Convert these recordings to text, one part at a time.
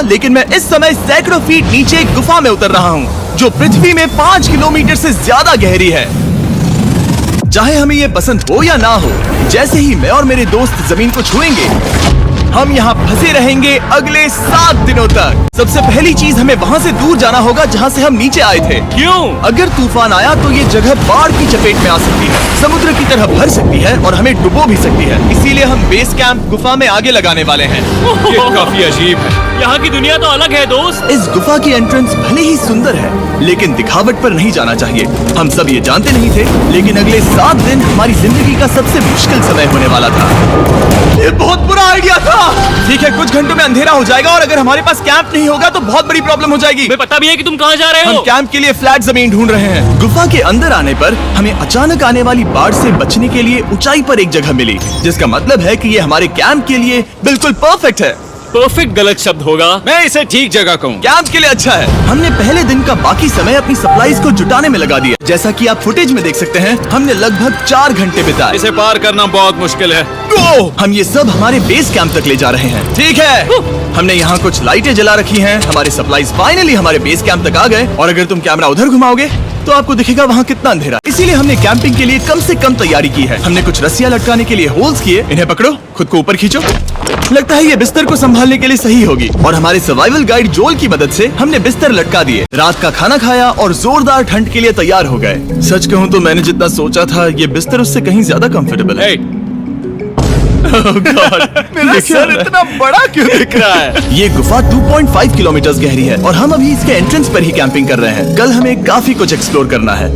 लेकिन मैं इस समय सैकड़ों फीट नीचे एक गुफा में उतर रहा हूँ, जो पृथ्वी में 5 किलोमीटर से ज्यादा गहरी है। चाहे हमें ये पसंद हो या ना हो, जैसे ही मैं और मेरे दोस्त जमीन को छुएंगे, हम यहाँ फंसे रहेंगे अगले 7 दिनों तक। सबसे पहली चीज, हमें वहाँ से दूर जाना होगा जहाँ से हम नीचे आए थे। क्यों? अगर तूफान आया तो ये जगह बाढ़ की चपेट में आ सकती है, समुद्र की तरह भर सकती है और हमें डुबो भी सकती है। इसीलिए हम बेस कैंप गुफा में आगे लगाने वाले हैं। ये काफी अजीब है। यहाँ की दुनिया तो अलग है दोस्त। इस गुफा की एंट्रेंस भले ही सुंदर है, लेकिन दिखावट पर नहीं जाना चाहिए। हम सब ये जानते नहीं थे, लेकिन अगले 7 दिन हमारी जिंदगी का सबसे मुश्किल समय होने वाला था। ये बहुत बुरा आइडिया था। ठीक है, कुछ घंटों में अंधेरा हो जाएगा और अगर हमारे पास कैंप नहीं होगा तो बहुत बड़ी प्रॉब्लम हो जाएगी। हमें पता भी है कि तुम कहाँ जा रहे हो। हम कैंप के लिए फ्लैट जमीन ढूंढ रहे हैं। गुफा के अंदर आने पर हमें अचानक आने वाली बाढ़ से बचने के लिए ऊंचाई पर एक जगह मिली, जिसका मतलब है कि ये हमारे कैंप के लिए बिल्कुल परफेक्ट है। परफेक्ट गलत शब्द होगा। मैं इसे ठीक जगह कहूँ। कैंप के लिए अच्छा है। हमने पहले दिन का बाकी समय अपनी सप्लाईज को जुटाने में लगा दिया। जैसा कि आप फुटेज में देख सकते हैं, हमने लगभग 4 घंटे बिताए। इसे पार करना बहुत मुश्किल है। हम ये सब हमारे बेस कैंप तक ले जा रहे हैं। ठीक है, हमने यहाँ कुछ लाइटें जला रखी हैं। हमारे सप्लाईज फाइनली हमारे बेस कैंप तक आ गए और अगर तुम कैमरा उधर घुमाओगे तो आपको दिखेगा वहाँ कितना अंधेरा। इसीलिए हमने कैंपिंग के लिए कम से कम तैयारी की है। हमने कुछ रस्सियाँ लटकाने के लिए होल्स किए। इन्हें पकड़ो, खुद को ऊपर खींचो। लगता है ये बिस्तर को संभालने के लिए सही होगी। और हमारे सर्वाइवल गाइड जोल की मदद से हमने बिस्तर लटका दिए। रात का खाना खाया और जोरदार ठंड के लिए तैयार हो गए। सच कहूँ तो मैंने जितना सोचा था, ये बिस्तर उससे कहीं ज्यादा कंफर्टेबल है। Oh God, मेरा सर इतना बड़ा क्यों दिख रहा है? ये गुफा 2.5 किलोमीटर गहरी है और हम अभी इसके एंट्रेंस पर ही कैंपिंग कर रहे हैं। कल हमें काफी कुछ एक्सप्लोर करना है।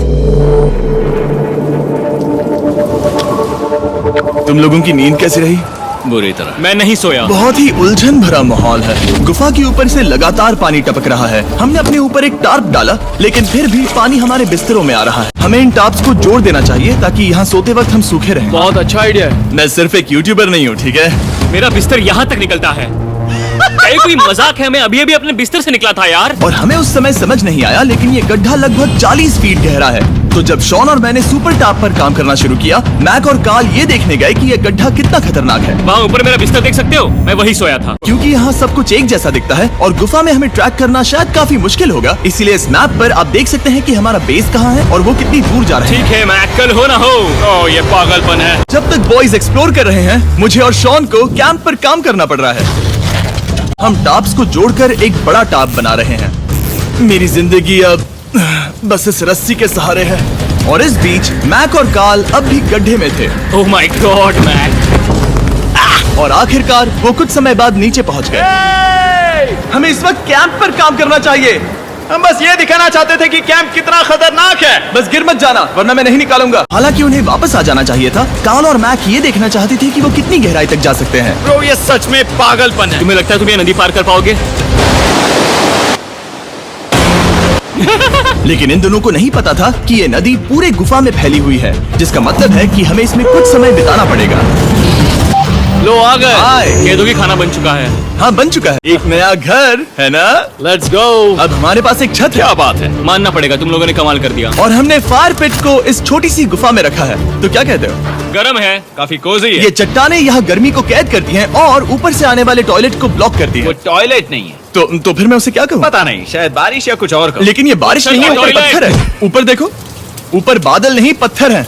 तुम लोगों की नींद कैसी रही? बुरी तरह। मैं नहीं सोया। बहुत ही उलझन भरा माहौल है। गुफा के ऊपर से लगातार पानी टपक रहा है। हमने अपने ऊपर एक टार्प डाला, लेकिन फिर भी पानी हमारे बिस्तरों में आ रहा है। हमें इन टार्प्स को जोड़ देना चाहिए ताकि यहाँ सोते वक्त हम सूखे रहें। बहुत अच्छा आइडिया है। मैं सिर्फ एक यूट्यूबर नहीं हूँ, ठीक है? मेरा बिस्तर यहाँ तक निकलता है। क्या कोई मजाक है? मैं अभी अभी अपने बिस्तर से निकला था यार। और हमें उस समय समझ नहीं आया, लेकिन ये गड्ढा लगभग 40 फीट गहरा है। तो जब शॉन और मैंने सुपर टॉप पर काम करना शुरू किया, मैक और कार्ल ये देखने गए कि ये गड्ढा कितना खतरनाक है। वहाँ ऊपर मेरा बिस्तर देख सकते हो? मैं वही सोया था। क्योंकि यहाँ सब कुछ एक जैसा दिखता है और गुफा में हमें ट्रैक करना शायद काफी मुश्किल होगा। इसीलिए इस मैप पर आप देख सकते हैं कि हमारा बेस कहाँ है और वो कितनी दूर जा रहा है। ठीक है मैक, कल हो ना हो। ओह, ये पागलपन है। जब तक बॉयज एक्सप्लोर कर रहे हैं, मुझे और शॉन को कैंप पर काम करना पड़ रहा है। हम टॉप्स को जोड़कर एक बड़ा टॉप बना रहे हैं। मेरी जिंदगी अब बस इस रस्सी के सहारे है। और इस बीच मैक और कार्ल अब भी गड्ढे में थे। Oh my god Mac. और आखिरकार वो कुछ समय बाद नीचे पहुंच गए। हमें इस वक्त कैंप पर काम करना चाहिए। हम बस ये दिखाना चाहते थे कि कैंप कितना खतरनाक है। बस गिर मत जाना, वरना मैं नहीं निकालूंगा। हालांकि उन्हें वापस आ जाना चाहिए था। कार्ल और मैक ये देखना चाहते थे कि वो कितनी गहराई तक जा सकते हैं। ब्रो, ये सच में पागलपन है। तुम्हें लगता है तुम ये नदी पार कर पाओगे? लेकिन इन दोनों को नहीं पता था कि ये नदी पूरे गुफा में फैली हुई है, जिसका मतलब है कि हमें इसमें कुछ समय बिताना पड़ेगा। लो आ गए। हाय। खेतों की खाना बन चुका है। हाँ, बन चुका है। एक नया घर है ना? Let's go. अब हमारे पास एक छत है। क्या बात है। मानना पड़ेगा, तुम लोगों ने कमाल कर दिया। और हमने फायर पिट को इस छोटी सी गुफा में रखा है। तो क्या कहते हो? गर्म है, काफी कोजी है। ये चट्टानें यहाँ गर्मी को कैद करती हैं और ऊपर से आने वाले टॉयलेट को ब्लॉक करती वो हैं। टॉयलेट नहीं है। तो फिर मैं उसे क्या कहूँ? पता नहीं, शायद बारिश या कुछ और कहूँ। लेकिन ये बारिश नहीं है, ऊपर टॉयलेट। पत्थर है। ऊपर देखो, ऊपर बादल नहीं पत्थर है।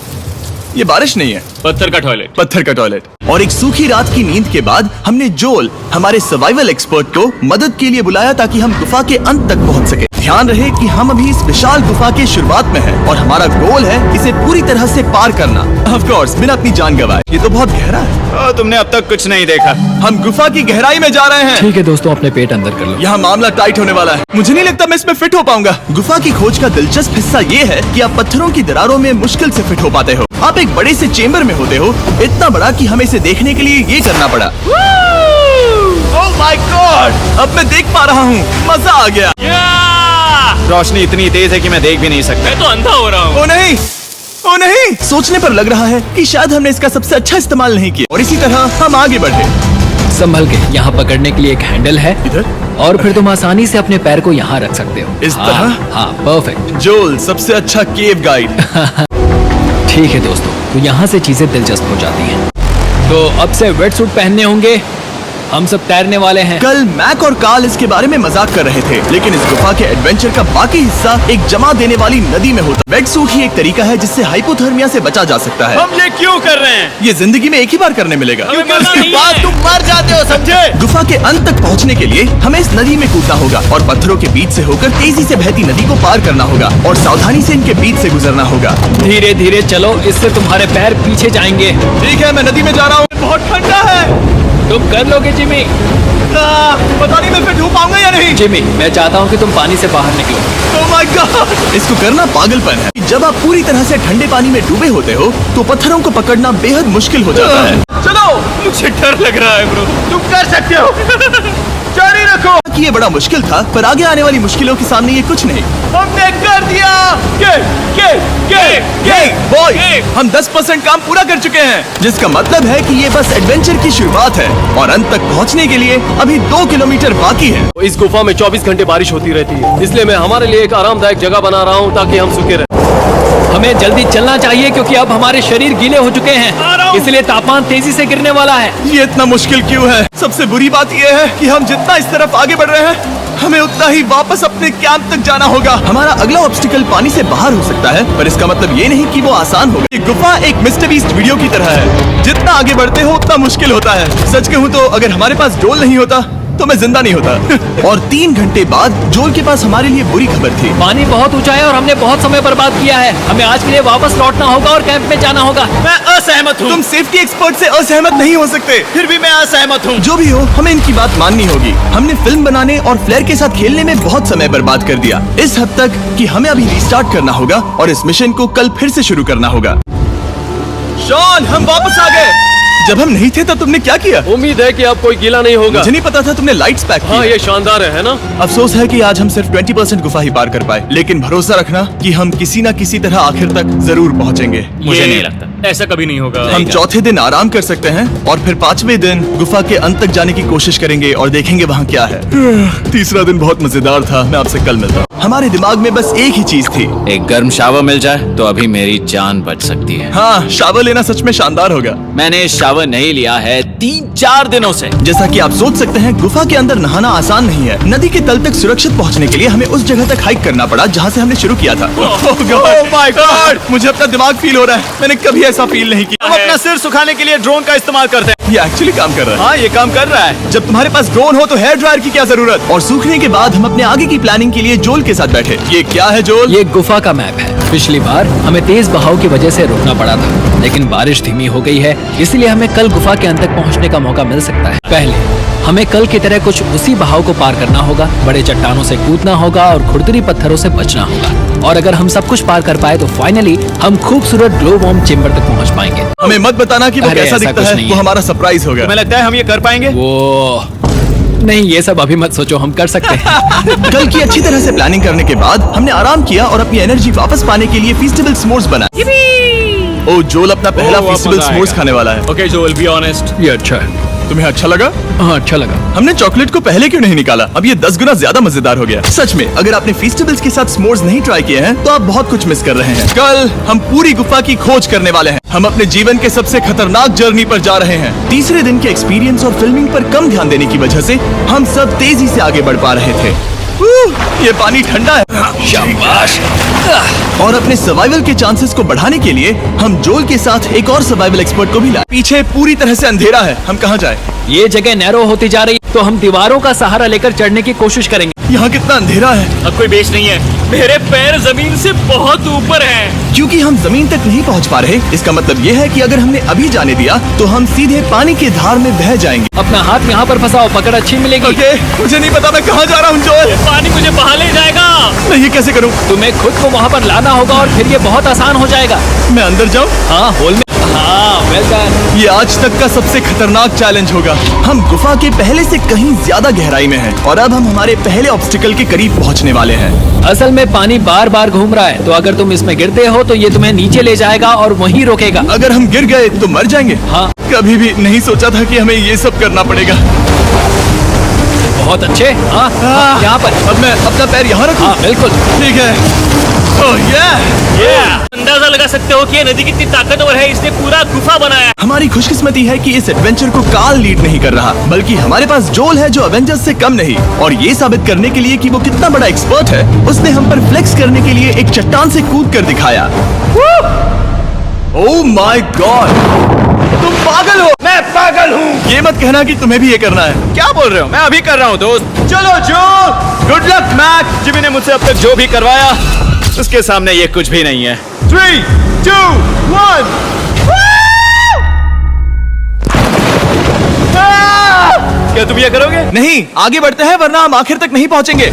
ये बारिश नहीं है, पत्थर का टॉयलेट। पत्थर का टॉयलेट। और एक सूखी रात की नींद के बाद हमने जोल, हमारे सर्वाइवल एक्सपर्ट को मदद के लिए बुलाया ताकि हम गुफा के अंत तक पहुंच सके। ध्यान रहे कि हम अभी इस विशाल गुफा के शुरुआत में हैं और हमारा गोल है इसे पूरी तरह से पार करना। ऑफ कोर्स, बिना अपनी जान गंवाए। ये तो बहुत गहरा है। तुमने अब तक कुछ नहीं देखा। हम गुफा की गहराई में जा रहे हैं। ठीक है दोस्तों, अपने पेट अंदर कर लो। यहाँ मामला टाइट होने वाला है। मुझे नहीं लगता मैं इसमें फिट हो पाऊंगा। गुफा की खोज का दिलचस्प हिस्सा ये है कि आप पत्थरों की दरारों में मुश्किल से फिट हो पाते हो। आप एक बड़े से चेम्बर में होते हो, इतना बड़ा कि हमें इसे देखने के लिए ये करना पड़ा। ओह माय गॉड, अब मैं देख पा रहा हूँ। मजा आ गया। रोशनी इतनी तेज है कि मैं देख भी नहीं सकता। मैं तो अंधा हो रहा हूँ। ओ नहीं, ओ नहीं। सोचने पर लग रहा है कि शायद हमने इसका सबसे अच्छा इस्तेमाल नहीं किया और इसी तरह हम आगे बढ़े। संभल के, यहाँ पकड़ने के लिए एक हैंडल है इधर? और फिर तुम आसानी से अपने पैर को यहाँ रख सकते हो। इस हाँ, तरह? हाँ, परफेक्ट। जोल, सबसे अच्छा केव गाइड। ठीक है दोस्तों, तो यहाँ से चीजें दिलचस्प हो जाती हैं। तो अब से वेट सूट पहनने होंगे हम सब तैरने वाले हैं। कल मैक और कार्ल इसके बारे में मजाक कर रहे थे, लेकिन इस गुफा के एडवेंचर का बाकी हिस्सा एक जमा देने वाली नदी में होता है। वेट सूट ही एक तरीका है जिससे हाइपोथर्मिया से बचा जा सकता है। हम ये क्यों कर रहे हैं? ये जिंदगी में एक ही बार करने मिलेगा, क्योंकि उसके बाद तुम मर जाते हो, समझे? गुफा के अंत तक पहुंचने के लिए हमें इस नदी में कूदना होगा और पत्थरों के बीच से होकर तेजी से बहती नदी को पार करना होगा और सावधानी से इनके बीच से गुजरना होगा। धीरे धीरे चलो, इससे तुम्हारे पैर पीछे जाएंगे। ठीक है, मैं नदी में जा रहा हूँ। बहुत ठंडा है। तुम कर लोगे जिमी। पता नहीं मैं फिर डूब पाऊंगा या नहीं। जिमी, मैं चाहता हूँ कि तुम पानी से बाहर निकलो। Oh my God! इसको करना पागलपन है। जब आप पूरी तरह से ठंडे पानी में डूबे होते हो तो पत्थरों को पकड़ना बेहद मुश्किल हो जाता है। चलो, मुझे डर लग रहा है ब्रो। तुम कर सकते हो। जारी रखो। कि ये बड़ा मुश्किल था, पर आगे आने वाली मुश्किलों के सामने ये कुछ नहीं। हमने कर दिया। बॉय, हम 10% काम पूरा कर चुके हैं, जिसका मतलब है कि ये बस एडवेंचर की शुरुआत है और अंत तक पहुंचने के लिए अभी 2 किलोमीटर बाकी है। इस गुफा में 24 घंटे बारिश होती रहती है, इसलिए मैं हमारे लिए एक आरामदायक जगह बना रहा हूँ ताकि हम सूखे रहें। हमें जल्दी चलना चाहिए क्योंकि अब हमारे शरीर गीले हो चुके हैं, इसलिए तापमान तेजी से गिरने वाला है। ये इतना मुश्किल क्यों है? सबसे बुरी बात ये है कि हम जितना इस तरफ आगे बढ़ रहे हैं, हमें उतना ही वापस अपने कैंप तक जाना होगा। हमारा अगला ऑब्स्टिकल पानी से बाहर हो सकता है, पर इसका मतलब ये नहीं कि वो आसान होगा। ये गुफा एक मिस्टर बीस्ट वीडियो की तरह है, जितना आगे बढ़ते हो उतना मुश्किल होता है। सच कहूँ तो अगर हमारे पास जोल नहीं होता तो मैं जिंदा नहीं होता। और 3 घंटे बाद जोल के पास हमारे लिए बुरी खबर थी। पानी बहुत ऊंचा है और हमने बहुत समय बर्बाद किया है। हमें आज के लिए वापस लौटना होगा और कैंप में जाना होगा। मैं असहमत हूँ। तुम सेफ्टी एक्सपर्ट से असहमत नहीं हो सकते। फिर भी मैं असहमत हूँ। जो भी हो, हमें इनकी बात माननी होगी। हमने फिल्म बनाने और फ्लेयर के साथ खेलने में बहुत समय बर्बाद कर दिया, इस हद तक कि हमें अभी रिस्टार्ट करना होगा और इस मिशन को कल फिर से शुरू करना होगा। शॉन, हम वापस आ गए। जब हम नहीं थे तब तुमने क्या किया? उम्मीद है कि अब कोई गीला नहीं होगा। मुझे नहीं पता था तुमने लाइट्स पैक की। हाँ, ये शानदार है ना? अफसोस है कि आज हम सिर्फ 20% गुफा ही पार कर पाए, लेकिन भरोसा रखना कि हम किसी न किसी तरह आखिर तक जरूर पहुंचेंगे। मुझे नहीं लगता ऐसा कभी नहीं होगा। हम चौथे दिन आराम कर सकते हैं और फिर 5वें दिन गुफा के अंत तक जाने की कोशिश करेंगे और देखेंगे वहाँ क्या है। तीसरा दिन बहुत मजेदार था। मैं आपसे कल मिलता हूँ। हमारे दिमाग में बस एक ही चीज थी। एक गर्म शावर मिल जाए तो अभी मेरी जान बच सकती है। हाँ, शावर लेना सच में शानदार होगा। मैंने शावर नहीं लिया है 3-4 दिनों से। जैसा कि आप सोच सकते हैं, गुफा के अंदर नहाना आसान नहीं है। नदी के तल तक सुरक्षित पहुंचने के लिए हमें उस जगह तक हाइक करना पड़ा जहां से हमने शुरू किया था। Oh my God! मुझे अपना दिमाग फील हो रहा है। मैंने कभी ऐसा फील नहीं किया। हम अपना सिर सुखाने के लिए ड्रोन का इस्तेमाल करते हैं। ये एक्चुअली काम कर रहा है। हाँ, ये काम कर रहा है। जब तुम्हारे पास ड्रोन हो तो हेयर ड्रायर की क्या जरूरत? और सूखने के बाद हम अपने आगे की प्लानिंग के लिए जोल के साथ बैठे। ये क्या है जोल? ये गुफा का मैप है। पिछली बार हमें तेज बहाव की वजह से रुकना पड़ा था, लेकिन बारिश धीमी हो गई है, इसलिए हमें कल गुफा के अंत तक पहुंचने का मौका मिल सकता है। पहले हमें कल की तरह कुछ उसी बहाव को पार करना होगा, बड़े चट्टानों से कूदना होगा और खुरदरी पत्थरों से बचना होगा। और अगर हम सब कुछ पार कर पाए तो फाइनली हम खूबसूरत ग्लो वॉर्म चेम्बर तक पहुंच पाएंगे। हमें मत बताना कि वो अरे, कैसा ऐसा दिखता कुछ है। नहीं वो है। हमारा सरप्राइज होगा। तुम्हें लगता है हम ये कर पाएंगे? वो नहीं, ये सब अभी मत सोचो, हम कर सकते हैं। कल की अच्छी तरह से प्लानिंग करने के बाद हमने आराम किया और अपनी एनर्जी वापस पाने के लिए फीस्टेबल स्मोर्स बनाए। ओ, जोल अपना पहला अब फीस्टेबल मजा स्मोर्स आएगा। खाने वाला है। ओके जोल, बी ऑनेस्ट। ये अच्छा है। तुम्हें अच्छा लगा? हाँ, अच्छा लगा। हमने चॉकलेट को पहले क्यों नहीं निकाला? अब ये 10 गुना ज्यादा मजेदार हो गया। सच में, अगर आपने फीस्टेबल्स के साथ स्मोर्स नहीं ट्राई किए हैं तो आप बहुत कुछ मिस कर रहे हैं। कल हम पूरी गुफा की खोज करने वाले हैं। हम अपने जीवन के सबसे खतरनाक जर्नी पर जा रहे हैं। तीसरे दिन के एक्सपीरियंस और फिल्मिंग पर कम ध्यान देने की वजह से हम सब तेजी से आगे बढ़ पा रहे थे। ये पानी ठंडा है। शाबाश। और अपने सर्वाइवल के चांसेस को बढ़ाने के लिए हम जोल के साथ एक और सर्वाइवल एक्सपर्ट को भी लाए। पीछे पूरी तरह से अंधेरा है, हम कहाँ जाएं? ये जगह नैरो होती जा रही है, तो हम दीवारों का सहारा लेकर चढ़ने की कोशिश करेंगे। यहाँ कितना अंधेरा है। अब कोई बेस नहीं है। मेरे पैर जमीन से बहुत ऊपर हैं। क्योंकि हम जमीन तक नहीं पहुँच पा रहे, इसका मतलब ये है कि अगर हमने अभी जाने दिया तो हम सीधे पानी की धार में बह जाएंगे। अपना हाथ यहाँ पर फंसाओ, पकड़ अच्छी मिलेगी। ओके, मुझे नहीं पता मैं कहाँ जा रहा हूँ जोल। पानी मुझे बहा ले जाएगा। मैं ये कैसे करूँ? तुम्हें खुद को वहाँ पर लाना होगा और फिर ये बहुत आसान हो जाएगा। मैं अंदर जाऊँ? हाँ, होल में। हाँ, वेल डन। ये आज तक का सबसे खतरनाक चैलेंज होगा। हम गुफा के पहले से कहीं ज्यादा गहराई में हैं और अब हम हमारे पहले ऑब्स्टिकल के करीब पहुंचने वाले हैं। असल में पानी बार बार घूम रहा है, तो अगर तुम इसमें गिरते हो तो ये तुम्हें नीचे ले जाएगा और वहीं रोकेगा। अगर हम गिर गए तो मर जाएंगे। हाँ। कभी भी नहीं सोचा था कि हमें ये सब करना पड़ेगा। बहुत अच्छे। हाँ यहाँ पर। अब मैं अपना पैर यहाँ रखूं? हाँ बिल्कुल। ठीक है। ओह अंदाजा लगा सकते हो कि ये नदी कितनी ताकतवर है, इसने पूरा गुफा बनाया है। हमारी खुशकिस्मती है कि इस एडवेंचर को कार्ल लीड नहीं कर रहा, बल्कि हमारे पास जोल है जो अवेंजर्स से कम नहीं। और ये साबित करने के लिए कि वो कितना बड़ा एक्सपर्ट है, उसने हम पर फ्लेक्स करने के लिए एक चट्टान से कूद कर दिखाया। ओह माय गॉड, तुम पागल हो। मैं पागल हूँ। ये मत कहना कि तुम्हें भी ये करना है। क्या बोल रहे हो? मैं अभी कर रहा हूँ दोस्त। चलो जो, गुड लक मैक। जिमी ने मुझसे अब तक जो भी करवाया उसके सामने ये कुछ भी नहीं है। 3, 2, 1। क्या तुम ये करोगे? नहीं, आगे बढ़ते हैं वरना हम आखिर तक नहीं पहुंचेंगे।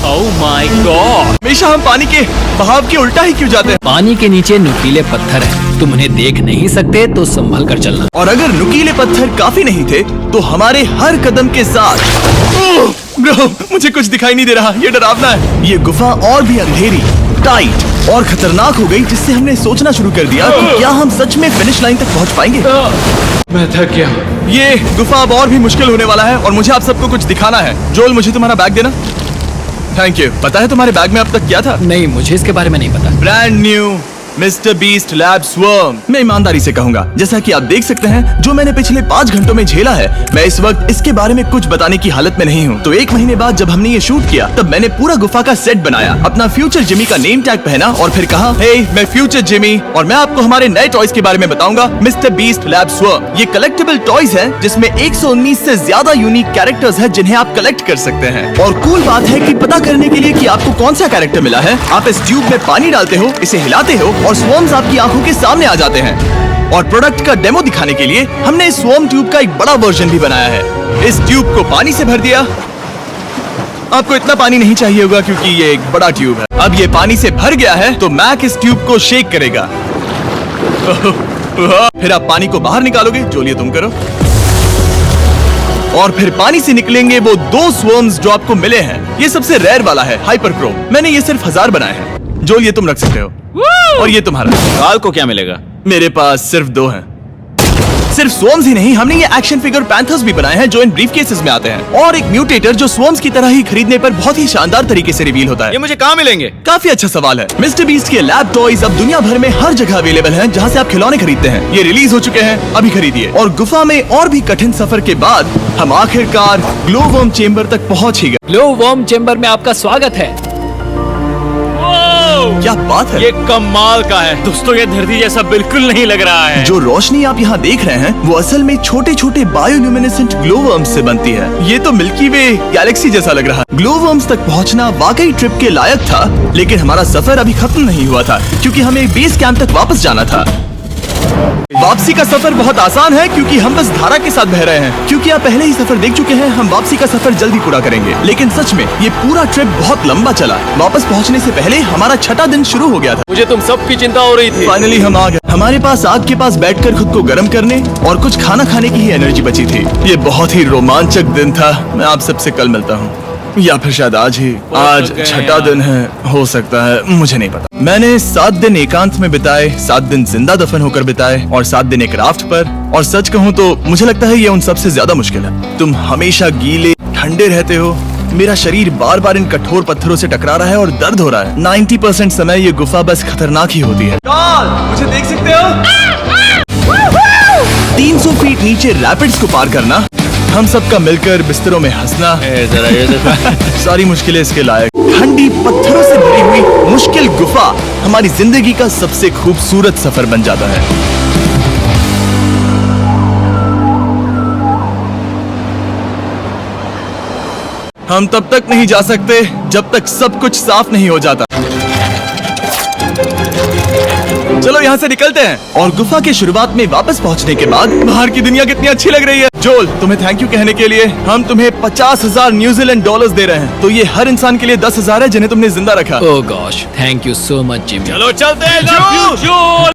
ओह माय गॉड, हमेशा हम पानी के बहाव के उल्टा ही क्यों जाते हैं? पानी के नीचे नुकीले पत्थर हैं। तुम उन्हें देख नहीं सकते तो संभल कर चलना। और अगर नुकीले पत्थर काफी नहीं थे तो हमारे हर कदम के साथ ब्रो, मुझे कुछ दिखाई नहीं दे रहा, ये डरावना है। ये गुफा और भी अंधेरी, टाइट और खतरनाक हो गई, जिससे हमने सोचना शुरू कर दिया कि क्या हम सच में फिनिश लाइन तक पहुंच पाएंगे। मैं थक गया हूँ। ये गुफा अब और भी मुश्किल होने वाला है और मुझे आप सबको कुछ दिखाना है। जोल, मुझे तुम्हारा बैग देना। Thank you. पता है तुम्हारे बैग में अब तक क्या था? नहीं, मुझे इसके बारे में नहीं पता। Brand new mister beast lab swarm. मैं ईमानदारी से कहूंगा, जैसा कि आप देख सकते हैं, जो मैंने पिछले 5 घंटों में झेला है, मैं इस वक्त इसके बारे में कुछ बताने की हालत में नहीं हूँ। तो 1 महीने बाद जब हमने ये शूट किया, तब मैंने पूरा गुफा का सेट बनाया, अपना फ्यूचर जिमी का नेम टैग पहना और फिर कहा, हे मैं फ्यूचर जिमी और मैं आपको हमारे नए टॉयज के बारे में बताऊंगा, मिस्टर बीस्ट लैब स्वर्म। ये कलेक्टेबल टॉयज हैं जिसमें 119 से ज्यादा यूनिक कैरेक्टर्स हैं जिन्हें आप कलेक्ट कर सकते हैं। और कूल बात है कि पता करने के लिए कि आपको कौन सा कैरेक्टर मिला है, आप इस ट्यूब में पानी डालते हो, इसे हिलाते हो और स्वर्म्स आपकी आंखों के सामने आ जाते हैं। और प्रोडक्ट का डेमो दिखाने के लिए हमने इस स्वॉर्म ट्यूब का एक बड़ा वर्जन भी बनाया है। इस ट्यूब को पानी से भर दिया। आपको इतना पानी नहीं चाहिए होगा क्योंकि ये एक बड़ा ट्यूब है। अब ये पानी से भर गया है तो मैक इस ट्यूब को शेक करेगा। फिर आप पानी को बाहर निकालोगे, जो लिए तुम करो। और फिर पानी से निकलेंगे वो 2 स्वर्म्स जो आपको मिले हैं। ये सबसे रेयर वाला है, हाइपर क्रोम। मैंने ये सिर्फ 1000 बनाए हैं। जो ये तुम रख सकते हो। और ये तुम्हारा। काल को क्या मिलेगा? मेरे पास सिर्फ 2 हैं। सिर्फ स्वॉर्म्स ही नहीं, हमने ये एक्शन फिगर पैंथर्स भी बनाए हैं जो इन ब्रीफ केसेस में आते हैं। और एक म्यूटेटर जो स्वॉर्म्स की तरह ही खरीदने पर बहुत ही शानदार तरीके से रिवील होता है। ये मुझे कहाँ मिलेंगे? काफी अच्छा सवाल है। मिस्टर बीस्ट के लैब टॉयज अब दुनिया भर में हर जगह अवेलेबल हैं जहां से आप खिलौने खरीदते हैं। ये रिलीज हो चुके हैं, अभी खरीदिए। और गुफा में और भी कठिन सफर के बाद हम आखिरकार ग्लो वर्म चेम्बर तक पहुंच ही गए। ग्लो वर्म चेम्बर में आपका स्वागत है। क्या बात है, ये कमाल का है। दोस्तों ये धरती जैसा बिल्कुल नहीं लग रहा है। जो रोशनी आप यहाँ देख रहे हैं वो असल में छोटे छोटे बायोल्यूमिनेसेंट ग्लो वर्म्स से बनती है। ये तो मिल्की वे गैलेक्सी जैसा लग रहा है। ग्लो वर्म्स तक पहुँचना वाकई ट्रिप के लायक था, लेकिन हमारा सफर अभी खत्म नहीं हुआ था क्योंकि हमें बेस कैंप तक वापस जाना था। वापसी का सफर बहुत आसान है क्योंकि हम बस धारा के साथ बह रहे हैं। क्योंकि आप पहले ही सफर देख चुके हैं, हम वापसी का सफर जल्दी पूरा करेंगे। लेकिन सच में ये पूरा ट्रिप बहुत लंबा चला। वापस पहुंचने से पहले हमारा 6ठा दिन शुरू हो गया था। मुझे तुम सबकी चिंता हो रही थी। फाइनली हम आ गए। हमारे पास आग के पास बैठकर खुद को गर्म करने और कुछ खाना खाने की ही एनर्जी बची थी। ये बहुत ही रोमांचक दिन था। मैं आप सबसे कल मिलता हूँ, या फिर शायद आज ही। आज 6ठा दिन है, हो सकता है, मुझे नहीं पता। मैंने 7 दिन एकांत में बिताए, 7 दिन जिंदा दफन होकर बिताए और 7 दिन एक राफ्ट पर। और सच कहूँ तो मुझे लगता है ये उन सबसे ज्यादा मुश्किल है। तुम हमेशा गीले ठंडे रहते हो। मेरा शरीर बार बार इन कठोर पत्थरों से टकरा रहा है और दर्द हो रहा है। 90% समय ये गुफा बस खतरनाक ही होती है। मुझे देख सकते हो? 300 फीट नीचे रैपिड्स को पार करना, हम सबका मिलकर बिस्तरों में हंसना, सारी मुश्किलें इसके लायक। ठंडी पत्थरों से भरी हुई मुश्किल गुफा हमारी जिंदगी का सबसे खूबसूरत सफर बन जाता है। हम तब तक नहीं जा सकते जब तक सब कुछ साफ नहीं हो जाता। चलो यहाँ से निकलते हैं। और गुफा के शुरुआत में वापस पहुँचने के बाद बाहर की दुनिया कितनी अच्छी लग रही है। जोल, तुम्हें थैंक यू कहने के लिए हम तुम्हें 50,000 न्यूजीलैंड डॉलर्स दे रहे हैं। तो ये हर इंसान के लिए 10,000 है जिन्हें तुमने जिंदा रखा। Oh gosh, thank you so much Jimmy. चलो चलते हैं। जोल